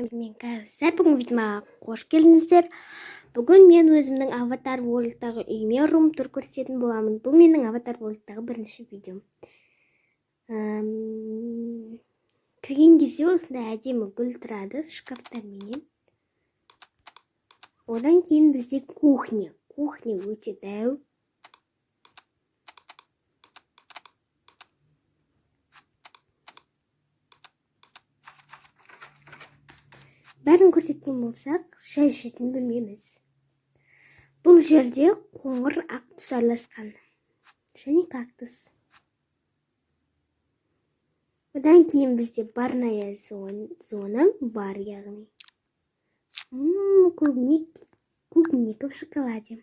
мен Кәусар. Бүгін видеома қош келдіңіздер. Бүгін мен өзімнің Аватар World'тағы үйіме рум-тур көрсететін боламын. Бұл менің Аватар World'тағы бірінші видеом. Кірген кезде осындай әдемі гүл тұрады шкафтарменен. Одан кейін бізде кухня. Кухня өте дәу. Бәрін көрсеткен болсақ, шай ішетін бөлмеміз. Бұл жерде қоңыр ақ түс араласқан. Және кактус. Одан кейін бізде барная зона бар, яғни. Клубника в шоколаде.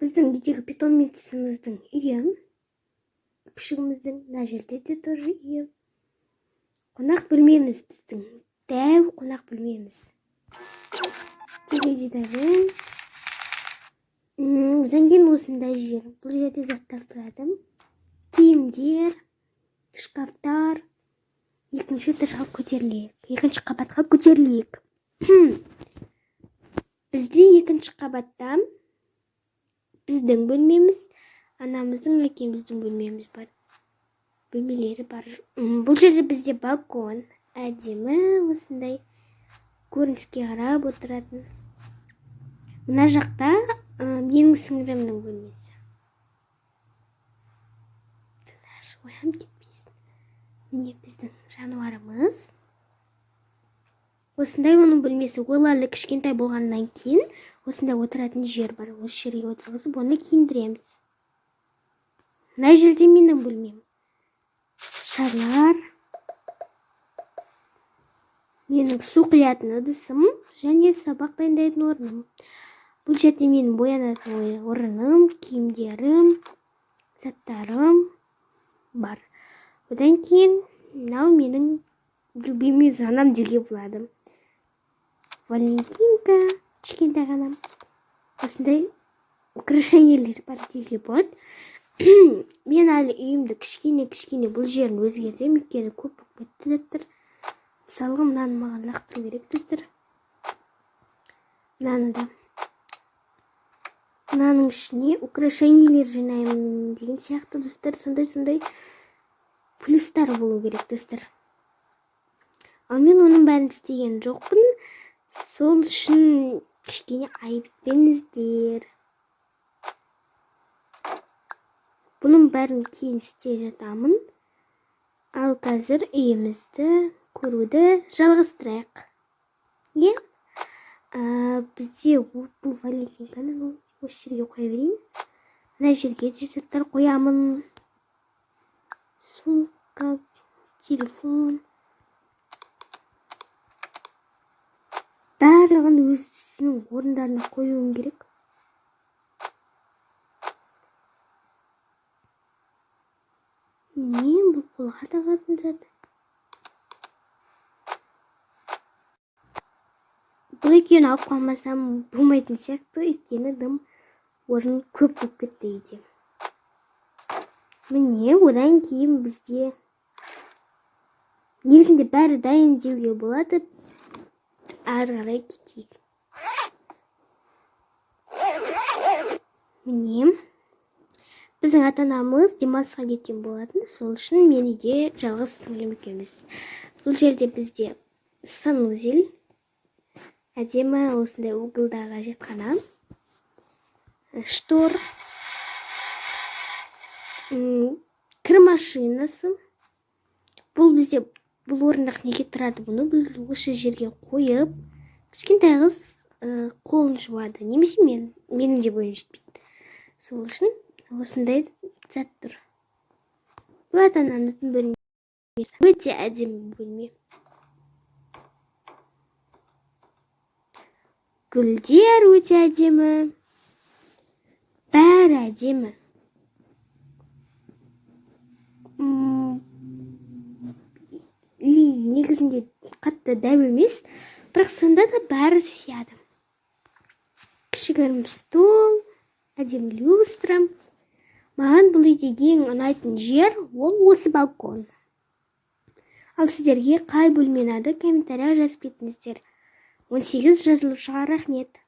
Біздің үйдегі питомницамыздың үйі. Күшігіміздің мына жерде де тоже үйі. Қонақ бөлмеміз біздің. Дәу қонақ бөлмеміз. Теледидары. Одан кейін осындай жер. Бұл жерде заттар тұрады. Киімдер, шкафтар. Екінші этажға көтерілейік. Екінші қабатқа көтерілейік. Бізде екінші қабатта біздің бөлмеміз, анамыздың, әкеміздің бөлмеміз бар. Бөлмелері бар. Бұл жерде бізде балкон. Әдемі осындай көрініске қарап отыратын. Мына жақта менің сіңірімнің бөлмесі. Тыныш оянып кетпесін. Міне біздің жануарымыз. Осындай оның бөлмесі. Ойларлы кішкентай болғаннан кейін осындай отыратын жер бар. Осы жерге отырғызып, оны киіндіреміз. Мына жерде менің бөлмем. Шарлар. Менің су құятын ыдысым және сабақ дайындайтын орным. Бұл жерде менің боянатын орным, киімдерім, заттарым бар. Одан кейін мынау менің любимый ғанам деуге болады. Валентинка, кішкентай ғанам. Осындай украшениелер бар деуге болады. Мен әлі үйімді кішкене бұл жерін өзгертемін, өйткені көп болып кетті заттар. Мысалға, мынаны маған лақтыру керек, достар. Мынаны да. Мынаның ішіне украшениелер жинаймын деген сияқты, достар. Сондай плюстар болу керек, достар. Ал мен оның бәрін істеген жоқпын. Сол үшін кішкене айып етпеңіздер. Бұның бәрін кейін істей жатамын. Ал қазір үйімізді көруді жалғастырайық. Бізде бұл Валентинканы осы жерге қоя берейін. Мына жерге заттар қоямын. Сумка, телефон. Барлығын өзінің орындарына қоюым керек. Мен бұл қолға тағатын зат. Бұл екеуін алып қалмасам болмайтын сияқты, өйткені дым орын көп болып кетті үйде. Міне, одан кейін бізде негізінде бәрі дайын деуге болады. Ары қарай кетейік. Міне, біздің ата-анамыз демалысқа кеткен болатын, сол үшін мен үйде жалғыз сіңлім екеуміз. Бұл жерде бізде санузел. Әдемі осындай угылдағы жатқана. Штор. Кір машинасы. Бұл бізде бұл орындық неге тұрады бұны? Біз осы жерге қойып, кішкентай қыз қолын жуады. Немесе менің де бойым жетпейді. Сол үшін осындай зат тұр. Бұл ата-анамыздың бөлмесі. Өте әдемі бөлме. Гүлдер өте әдемі. Бәрі әдемі. Негізінде қатты дәу емес, бірақ сонда да бәрі сияды. Кішігірім стол, әдемі люстра. Маған бұл үйде ең ұнайтын жер ол осы балкон. Ал сіздерге қай бөлме ұнады, комментарияға жазып кетіңіздер. 18 жазылушыға рахмет.